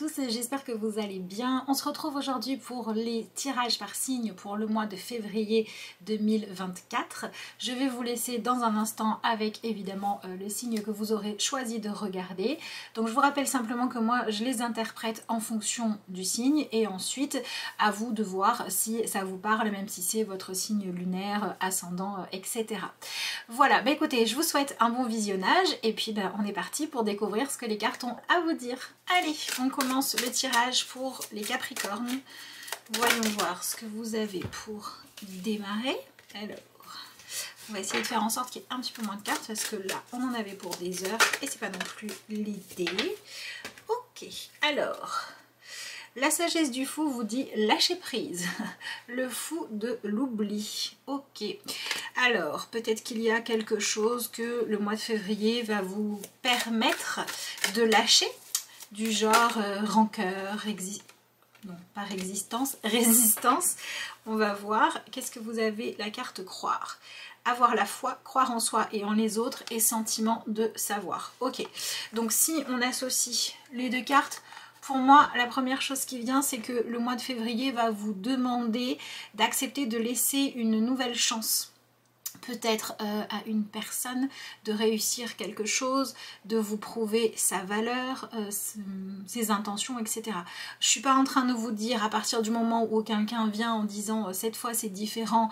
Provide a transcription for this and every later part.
tous, j'espère que vous allez bien. On se retrouve aujourd'hui pour les tirages par signe pour le mois de février 2024. Je vais vous laisser dans un instant avec évidemment le signe que vous aurez choisi de regarder. Donc je vous rappelle simplement que moi je les interprète en fonction du signe et ensuite à vous de voir si ça vous parle, même si c'est votre signe lunaire, ascendant, etc. Voilà, bah écoutez, je vous souhaite un bon visionnage et puis bah, on est parti pour découvrir ce que les cartes ont à vous dire. Allez, on commence le tirage pour les Capricornes. Voyons voir ce que vous avez pour démarrer. Alors, on va essayer de faire en sorte qu'il y ait un petit peu moins de cartes parce que là, on en avait pour des heures et c'est pas non plus l'idée. Ok, alors... La sagesse du fou vous dit lâcher prise, le fou de l'oubli. Ok, alors peut-être qu'il y a quelque chose que le mois de février va vous permettre de lâcher, du genre rancœur, non pas résistance. On va voir, qu'est-ce que vous avez, la carte croire. Avoir la foi, croire en soi et en les autres et sentiment de savoir. Ok, donc si on associe les deux cartes, pour moi, la première chose qui vient, c'est que le mois de février va vous demander d'accepter de laisser une nouvelle chance. Peut-être à une personne de réussir quelque chose, de vous prouver sa valeur, ses intentions, etc. Je ne suis pas en train de vous dire à partir du moment où quelqu'un vient en disant cette fois c'est différent,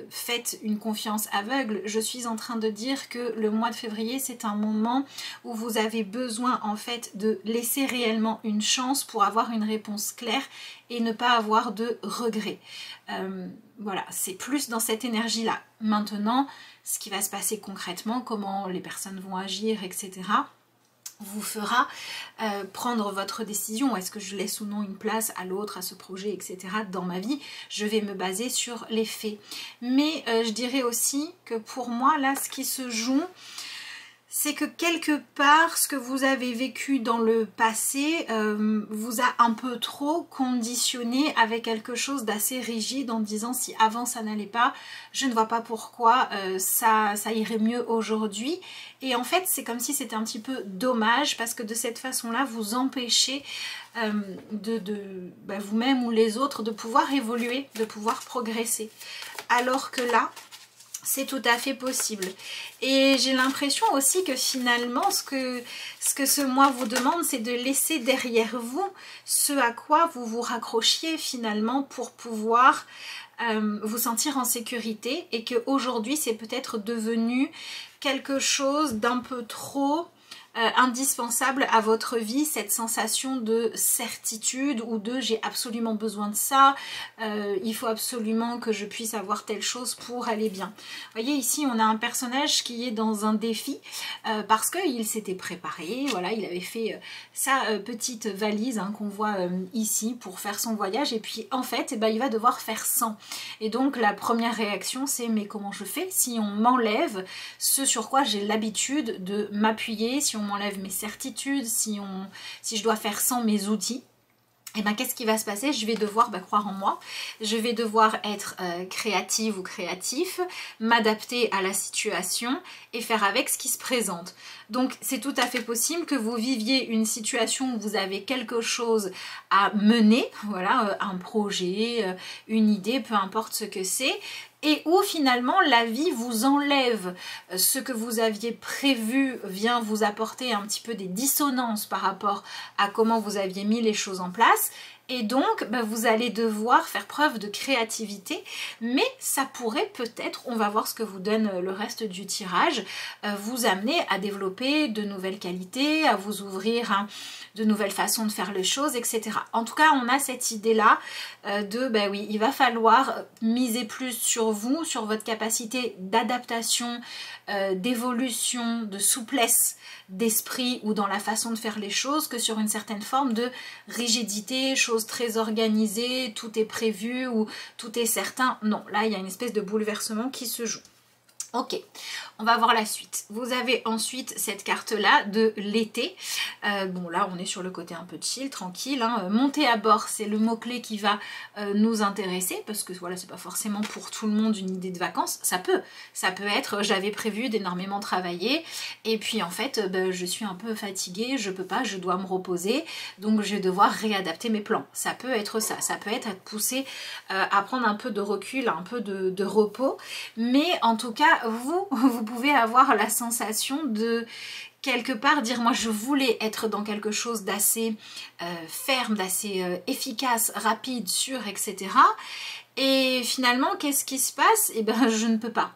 faites une confiance aveugle. Je suis en train de dire que le mois de février c'est un moment où vous avez besoin en fait de laisser réellement une chance pour avoir une réponse claire et ne pas avoir de regrets. Voilà, c'est plus dans cette énergie-là. Maintenant, ce qui va se passer concrètement, comment les personnes vont agir, etc., vous fera prendre votre décision. Est-ce que je laisse ou non une place à l'autre, à ce projet, etc. Dans ma vie, je vais me baser sur les faits. Mais je dirais aussi que pour moi, là, ce qui se joue, c'est que quelque part, ce que vous avez vécu dans le passé vous a un peu trop conditionné avec quelque chose d'assez rigide en disant si avant ça n'allait pas, je ne vois pas pourquoi ça irait mieux aujourd'hui. Et en fait, c'est comme si c'était un petit peu dommage parce que de cette façon-là, vous empêchez vous-même ou les autres de pouvoir évoluer, de pouvoir progresser. Alors que là, c'est tout à fait possible. Et j'ai l'impression aussi que finalement, ce que ce mois vous demande, c'est de laisser derrière vous ce à quoi vous vous raccrochiez finalement pour pouvoir vous sentir en sécurité et qu'aujourd'hui, c'est peut-être devenu quelque chose d'un peu trop... indispensable à votre vie, cette sensation de certitude ou de j'ai absolument besoin de ça, il faut absolument que je puisse avoir telle chose pour aller bien. Vous voyez ici on a un personnage qui est dans un défi parce qu'il s'était préparé, voilà, il avait fait sa petite valise qu'on voit ici pour faire son voyage et puis en fait il va devoir faire 100. Et donc la première réaction c'est mais comment je fais si on m'enlève ce sur quoi j'ai l'habitude de m'appuyer, si on m'enlève mes certitudes, si je dois faire sans mes outils, et bien qu'est-ce qui va se passer? Je vais devoir croire en moi, je vais devoir être créative ou créatif, m'adapter à la situation et faire avec ce qui se présente. Donc c'est tout à fait possible que vous viviez une situation où vous avez quelque chose à mener, voilà, un projet, une idée, peu importe ce que c'est, et où finalement la vie vous enlève ce que vous aviez prévu, vient vous apporter un petit peu des dissonances par rapport à comment vous aviez mis les choses en place. Et donc, vous allez devoir faire preuve de créativité, mais ça pourrait peut-être, on va voir ce que vous donne le reste du tirage, vous amener à développer de nouvelles qualités, à vous ouvrir de nouvelles façons de faire les choses, etc. En tout cas, on a cette idée-là de, oui, il va falloir miser plus sur vous, sur votre capacité d'adaptation, d'évolution, de souplesse d'esprit ou dans la façon de faire les choses que sur une certaine forme de rigidité, chose très organisée, tout est prévu ou tout est certain. Non, là il y a une espèce de bouleversement qui se joue. Ok, on va voir la suite. Vous avez ensuite cette carte-là de l'été. Bon, là, on est sur le côté un peu chill, tranquille. Hein. Monter à bord, c'est le mot-clé qui va nous intéresser parce que voilà, c'est pas forcément pour tout le monde une idée de vacances. Ça peut être, j'avais prévu d'énormément travailler et puis en fait, je suis un peu fatiguée, je peux pas, je dois me reposer, donc je vais devoir réadapter mes plans. Ça peut être ça, ça peut être poussé à prendre un peu de recul, un peu de repos, mais en tout cas, vous pouvez avoir la sensation de quelque part dire moi je voulais être dans quelque chose d'assez ferme, d'assez efficace, rapide, sûr, etc. Et finalement qu'est-ce qui se passe? Eh bien je ne peux pas.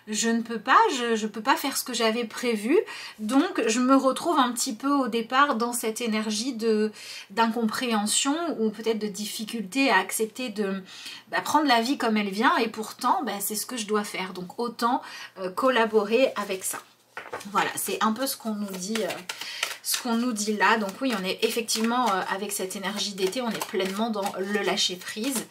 Je ne peux pas, je peux pas faire ce que j'avais prévu, donc je me retrouve un petit peu au départ dans cette énergie d'incompréhension ou peut-être de difficulté à accepter de prendre la vie comme elle vient et pourtant c'est ce que je dois faire, donc autant collaborer avec ça. Voilà, c'est un peu ce qu'on nous dit là. Donc oui, on est effectivement avec cette énergie d'été, on est pleinement dans le lâcher prise.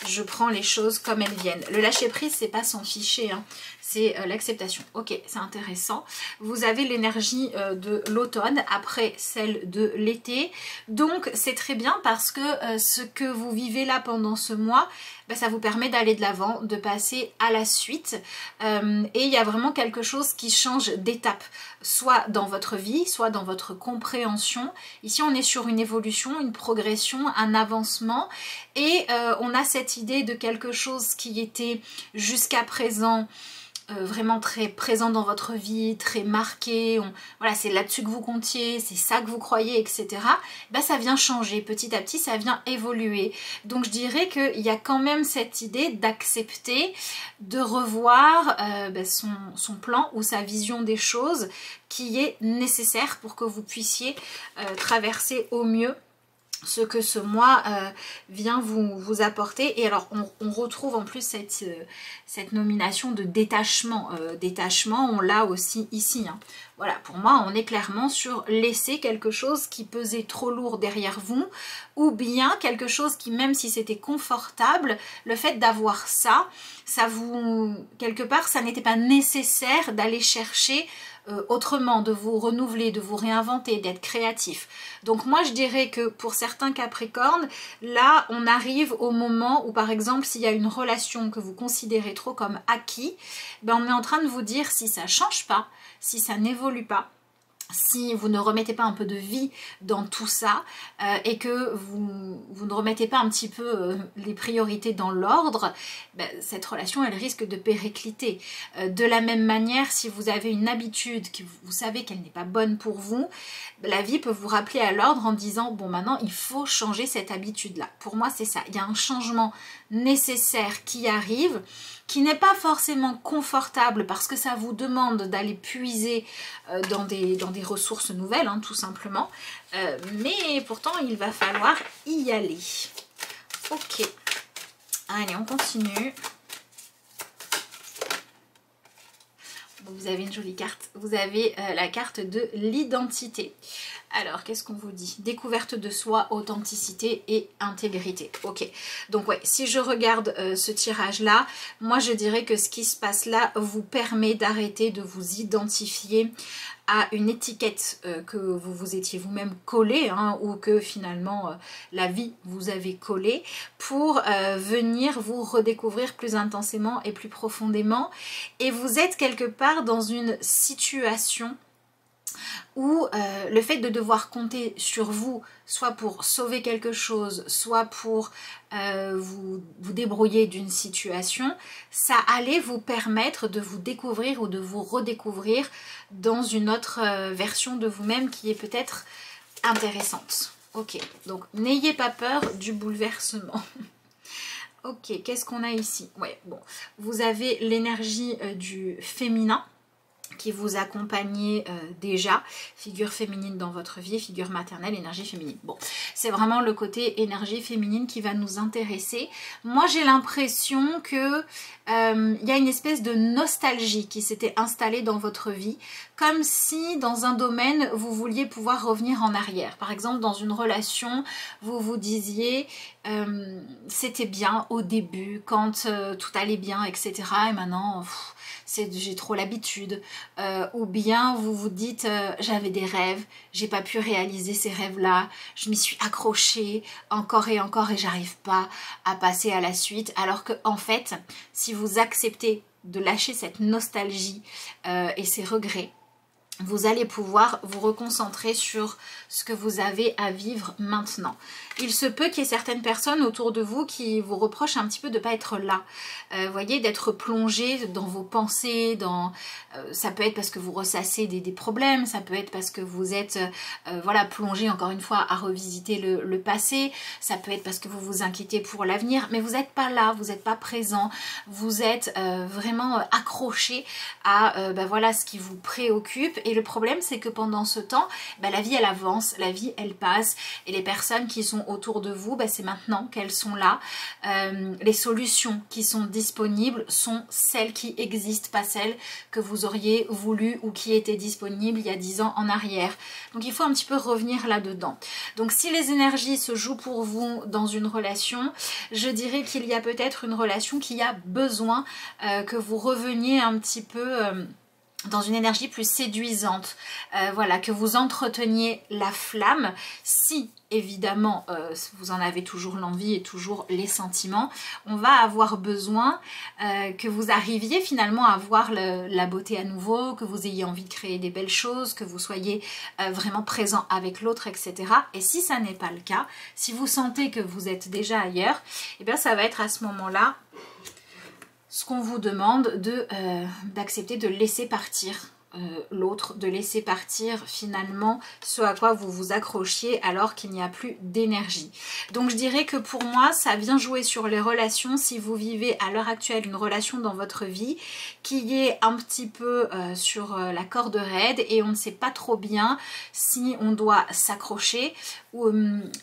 Je prends les choses comme elles viennent. Le lâcher prise, c'est pas s'en ficher, hein. C'est l'acceptation. Ok, c'est intéressant. Vous avez l'énergie de l'automne après celle de l'été. Donc c'est très bien parce que ce que vous vivez là pendant ce mois, ça vous permet d'aller de l'avant, de passer à la suite. Et il y a vraiment quelque chose qui change d'étape, soit dans votre vie, soit dans votre compréhension. Ici, on est sur une évolution, une progression, un avancement. Et on a cette idée de quelque chose qui était jusqu'à présent vraiment très présent dans votre vie, très marqué, voilà, c'est là-dessus que vous comptiez, c'est ça que vous croyez, etc. Ça vient changer, petit à petit, ça vient évoluer. Donc je dirais qu'il y a quand même cette idée d'accepter, de revoir son plan ou sa vision des choses qui est nécessaire pour que vous puissiez traverser au mieux ce que ce mois vient vous apporter. Et alors on retrouve en plus cette nomination de détachement. Détachement, on l'a aussi ici, hein. Voilà, pour moi on est clairement sur laisser quelque chose qui pesait trop lourd derrière vous, ou bien quelque chose qui, même si c'était confortable, le fait d'avoir ça vous, quelque part, ça n'était pas nécessaire d'aller chercher autrement, de vous renouveler, de vous réinventer, d'être créatif. Donc moi je dirais que pour certains Capricornes, là on arrive au moment où par exemple s'il y a une relation que vous considérez trop comme acquis, on est en train de vous dire si ça change pas, si ça n'évolue pas, si vous ne remettez pas un peu de vie dans tout ça et que vous ne remettez pas un petit peu les priorités dans l'ordre, cette relation elle risque de péricliter. De la même manière, si vous avez une habitude que vous savez qu'elle n'est pas bonne pour vous, la vie peut vous rappeler à l'ordre en disant bon maintenant il faut changer cette habitude là. Pour moi c'est ça, il y a un changement nécessaire qui arrive, qui n'est pas forcément confortable parce que ça vous demande d'aller puiser dans des ressources nouvelles, hein, tout simplement. Mais pourtant, il va falloir y aller. Ok. Allez, on continue. Vous avez une jolie carte. Vous avez la carte de l'identité. Alors, qu'est-ce qu'on vous dit? Découverte de soi, authenticité et intégrité. Ok, donc ouais, si je regarde ce tirage-là, moi je dirais que ce qui se passe là vous permet d'arrêter de vous identifier à une étiquette que vous vous étiez vous-même collé, hein, ou que finalement la vie vous avait collé, pour venir vous redécouvrir plus intensément et plus profondément. Et vous êtes quelque part dans une situation où le fait de devoir compter sur vous, soit pour sauver quelque chose, soit pour vous débrouiller d'une situation, ça allait vous permettre de vous découvrir ou de vous redécouvrir dans une autre version de vous-même qui est peut-être intéressante. Ok, donc n'ayez pas peur du bouleversement. Ok, qu'est-ce qu'on a ici? Ouais, bon, vous avez l'énergie du féminin qui vous accompagnait déjà, figure féminine dans votre vie, figure maternelle, énergie féminine. Bon, c'est vraiment le côté énergie féminine qui va nous intéresser. Moi, j'ai l'impression que il y a une espèce de nostalgie qui s'était installée dans votre vie, comme si dans un domaine, vous vouliez pouvoir revenir en arrière. Par exemple, dans une relation, vous vous disiez c'était bien au début, quand tout allait bien, etc. Et maintenant, j'ai trop l'habitude, ou bien vous vous dites j'avais des rêves, j'ai pas pu réaliser ces rêves-là, je m'y suis accrochée encore et j'arrive pas à passer à la suite, alors que en fait, si vous acceptez de lâcher cette nostalgie et ces regrets, vous allez pouvoir vous reconcentrer sur ce que vous avez à vivre maintenant. Il se peut qu'il y ait certaines personnes autour de vous qui vous reprochent un petit peu de ne pas être là. Voyez, d'être plongé dans vos pensées, ça peut être parce que vous ressassez des problèmes, ça peut être parce que vous êtes voilà, plongé encore une fois à revisiter le passé, ça peut être parce que vous vous inquiétez pour l'avenir, mais vous n'êtes pas là, vous n'êtes pas présent, vous êtes vraiment accroché à voilà, ce qui vous préoccupe. Et le problème, c'est que pendant ce temps, la vie elle avance, la vie elle passe, et les personnes qui sont autour de vous, c'est maintenant qu'elles sont là. Les solutions qui sont disponibles sont celles qui existent, pas celles que vous auriez voulu ou qui étaient disponibles il y a 10 ans en arrière. Donc il faut un petit peu revenir là-dedans. Donc si les énergies se jouent pour vous dans une relation, je dirais qu'il y a peut-être une relation qui a besoin que vous reveniez un petit peu dans une énergie plus séduisante, voilà, que vous entreteniez la flamme, si évidemment vous en avez toujours l'envie et toujours les sentiments. On va avoir besoin que vous arriviez finalement à voir la beauté à nouveau, que vous ayez envie de créer des belles choses, que vous soyez vraiment présent avec l'autre, etc. Et si ça n'est pas le cas, si vous sentez que vous êtes déjà ailleurs, et bien ça va être à ce moment-là ce qu'on vous demande d'accepter de laisser partir l'autre, de laisser partir finalement ce à quoi vous vous accrochiez alors qu'il n'y a plus d'énergie. Donc je dirais que pour moi, ça vient jouer sur les relations si vous vivez à l'heure actuelle une relation dans votre vie qui est un petit peu sur la corde raide et on ne sait pas trop bien si on doit s'accrocher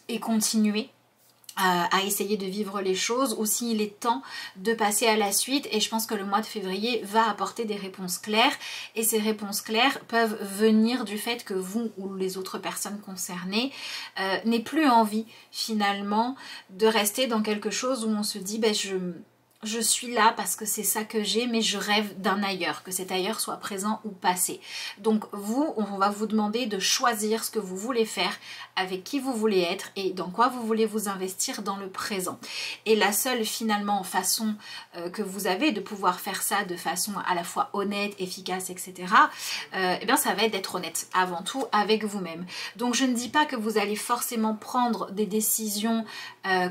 et continuer à essayer de vivre les choses ou s'il est temps de passer à la suite. Et je pense que le mois de février va apporter des réponses claires, et ces réponses claires peuvent venir du fait que vous ou les autres personnes concernées n'aient plus envie finalement de rester dans quelque chose où on se dit je suis là parce que c'est ça que j'ai, mais je rêve d'un ailleurs, que cet ailleurs soit présent ou passé. Donc vous, on va vous demander de choisir ce que vous voulez faire, avec qui vous voulez être et dans quoi vous voulez vous investir dans le présent. Et la seule finalement façon que vous avez de pouvoir faire ça de façon à la fois honnête, efficace, etc. Eh bien ça va être d'être honnête avant tout avec vous-même. Donc je ne dis pas que vous allez forcément prendre des décisions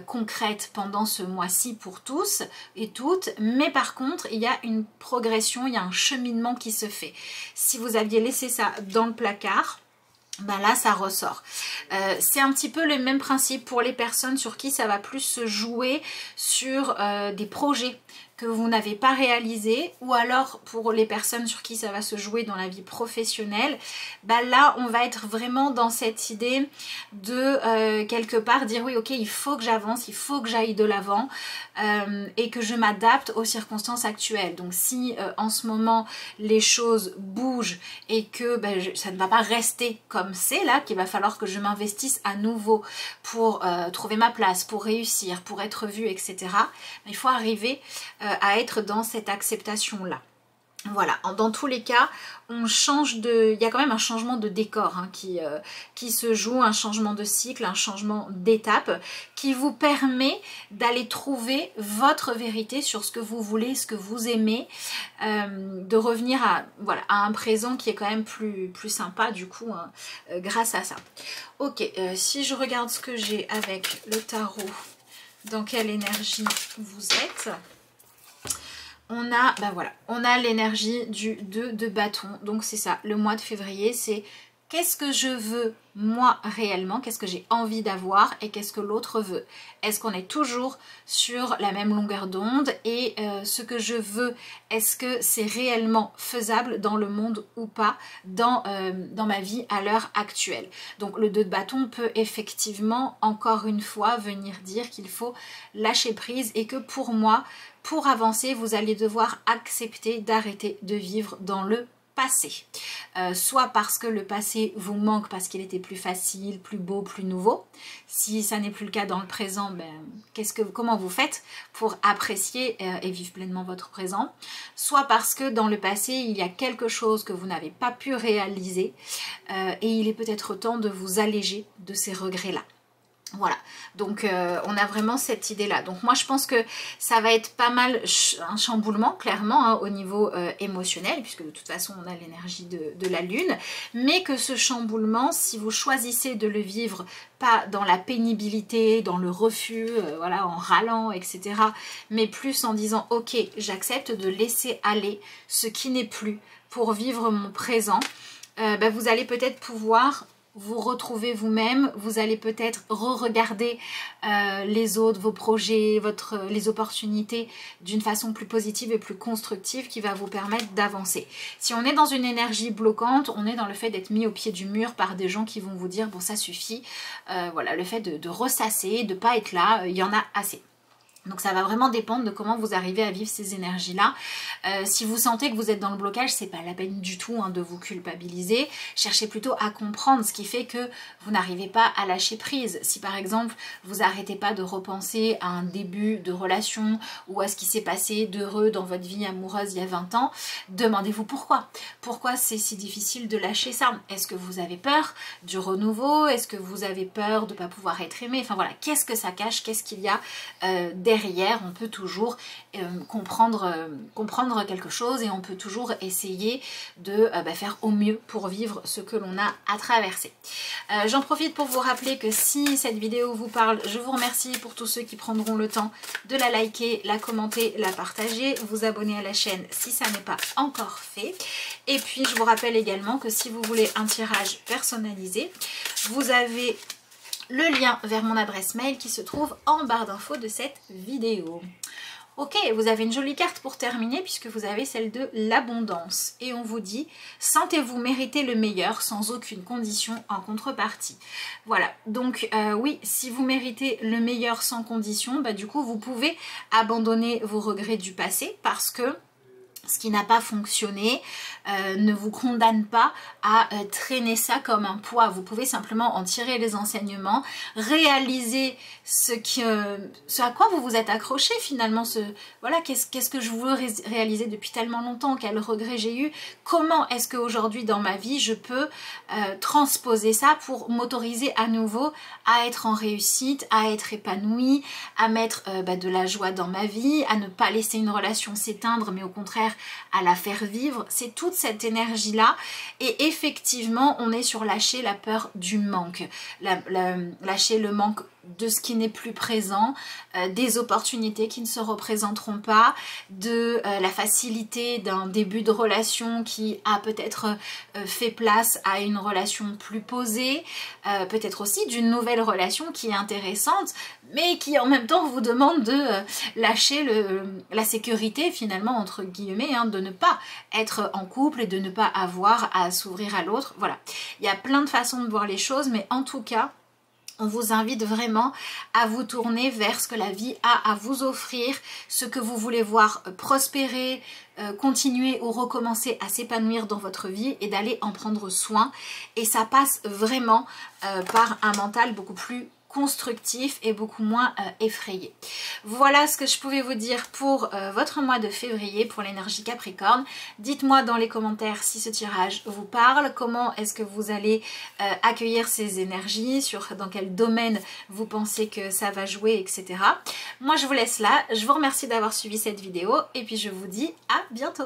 concrètes pendant ce mois-ci pour tous et toutes, mais par contre il y a une progression, il y a un cheminement qui se fait. Si vous aviez laissé ça dans le placard, là ça ressort. C'est un petit peu le même principe pour les personnes sur qui ça va plus se jouer sur des projets que vous n'avez pas réalisé, ou alors pour les personnes sur qui ça va se jouer dans la vie professionnelle, là on va être vraiment dans cette idée de quelque part dire oui ok, il faut que j'avance, il faut que j'aille de l'avant et que je m'adapte aux circonstances actuelles. Donc si en ce moment les choses bougent et que ça ne va pas rester comme c'est là, qu'il va falloir que je m'investisse à nouveau pour trouver ma place, pour réussir, pour être vue, etc. Il faut arriver à être dans cette acceptation là. Voilà, dans tous les cas, on change il y a quand même un changement de décor qui se joue, un changement de cycle, un changement d'étape qui vous permet d'aller trouver votre vérité sur ce que vous voulez, ce que vous aimez, de revenir à un présent qui est quand même plus sympa du coup grâce à ça. Ok, si je regarde ce que j'ai avec le tarot, dans quelle énergie vous êtes? On a, on a l'énergie du 2 de bâton. Donc c'est ça, le mois de février, c'est qu'est-ce que je veux moi réellement, qu'est-ce que j'ai envie d'avoir et qu'est-ce que l'autre veut. Est-ce qu'on est toujours sur la même longueur d'onde et ce que je veux, est-ce que c'est réellement faisable dans le monde ou pas dans ma vie à l'heure actuelle. Donc le 2 de bâton peut effectivement encore une fois venir dire qu'il faut lâcher prise et que pour moi, pour avancer, vous allez devoir accepter d'arrêter de vivre dans le passé. Soit parce que le passé vous manque parce qu'il était plus facile, plus beau, plus nouveau. Si ça n'est plus le cas dans le présent, comment vous faites pour apprécier et vivre pleinement votre présent? Soit parce que dans le passé, il y a quelque chose que vous n'avez pas pu réaliser et il est peut-être temps de vous alléger de ces regrets-là. Voilà, donc on a vraiment cette idée-là. Donc moi je pense que ça va être pas mal un chamboulement, clairement, hein, au niveau émotionnel, puisque de toute façon on a l'énergie de la lune, mais que ce chamboulement, si vous choisissez de le vivre pas dans la pénibilité, dans le refus, voilà, en râlant, etc., mais plus en disant ok, j'accepte de laisser aller ce qui n'est plus pour vivre mon présent, vous allez peut-être pouvoir vous retrouvez vous-même, vous allez peut-être re-regarder les autres, vos projets, les opportunités d'une façon plus positive et plus constructive qui va vous permettre d'avancer. Si on est dans une énergie bloquante, on est dans le fait d'être mis au pied du mur par des gens qui vont vous dire bon ça suffit, voilà, le fait de ressasser, de ne pas être là, il y en a assez. Donc ça va vraiment dépendre de comment vous arrivez à vivre ces énergies-là. Si vous sentez que vous êtes dans le blocage, c'est pas la peine du tout hein, de vous culpabiliser. Cherchez plutôt à comprendre ce qui fait que vous n'arrivez pas à lâcher prise. Si par exemple, vous n'arrêtez pas de repenser à un début de relation ou à ce qui s'est passé d'heureux dans votre vie amoureuse il y a 20 ans, demandez-vous pourquoi. Pourquoi c'est si difficile de lâcher ça? Est-ce que vous avez peur du renouveau? Est-ce que vous avez peur de ne pas pouvoir être aimé? Enfin voilà, qu'est-ce que ça cache? Qu'est-ce qu'il y a derrière? On peut toujours comprendre quelque chose et on peut toujours essayer de faire au mieux pour vivre ce que l'on a à traverser. J'en profite pour vous rappeler que si cette vidéo vous parle, je vous remercie pour tous ceux qui prendront le temps de la liker, la commenter, la partager, vous abonner à la chaîne si ça n'est pas encore fait. Et puis je vous rappelle également que si vous voulez un tirage personnalisé, vous avez le lien vers mon adresse mail qui se trouve en barre d'infos de cette vidéo. Ok, vous avez une jolie carte pour terminer puisque vous avez celle de l'abondance. Et on vous dit, sentez-vous mériter le meilleur sans aucune condition en contrepartie. Voilà, donc oui, si vous méritez le meilleur sans condition, du coup vous pouvez abandonner vos regrets du passé parce que ce qui n'a pas fonctionné ne vous condamne pas à traîner ça comme un poids. Vous pouvez simplement en tirer les enseignements, réaliser ce à quoi vous vous êtes accroché finalement. Voilà, qu'est-ce que je veux réaliser depuis tellement longtemps, quel regret j'ai eu, comment est-ce qu'aujourd'hui dans ma vie je peux transposer ça pour m'autoriser à nouveau à être en réussite, à être épanouie, à mettre de la joie dans ma vie, à ne pas laisser une relation s'éteindre mais au contraire à la faire vivre. C'est toute cette énergie là et effectivement on est sur lâcher la peur du manque, lâcher le manque de ce qui n'est plus présent, des opportunités qui ne se représenteront pas, de la facilité d'un début de relation qui a peut-être fait place à une relation plus posée, peut-être aussi d'une nouvelle relation qui est intéressante mais qui en même temps vous demande de lâcher la sécurité finalement entre guillemets, hein, de ne pas être en couple et de ne pas avoir à s'ouvrir à l'autre. Voilà, il y a plein de façons de voir les choses mais en tout cas on vous invite vraiment à vous tourner vers ce que la vie a à vous offrir, ce que vous voulez voir prospérer, continuer ou recommencer à s'épanouir dans votre vie et d'aller en prendre soin. Et ça passe vraiment par un mental beaucoup plus constructif et beaucoup moins effrayé. Voilà ce que je pouvais vous dire pour votre mois de février, pour l'énergie Capricorne. Dites-moi dans les commentaires si ce tirage vous parle, comment est-ce que vous allez accueillir ces énergies, dans quel domaine vous pensez que ça va jouer, etc. Moi je vous laisse là, je vous remercie d'avoir suivi cette vidéo et puis je vous dis à bientôt.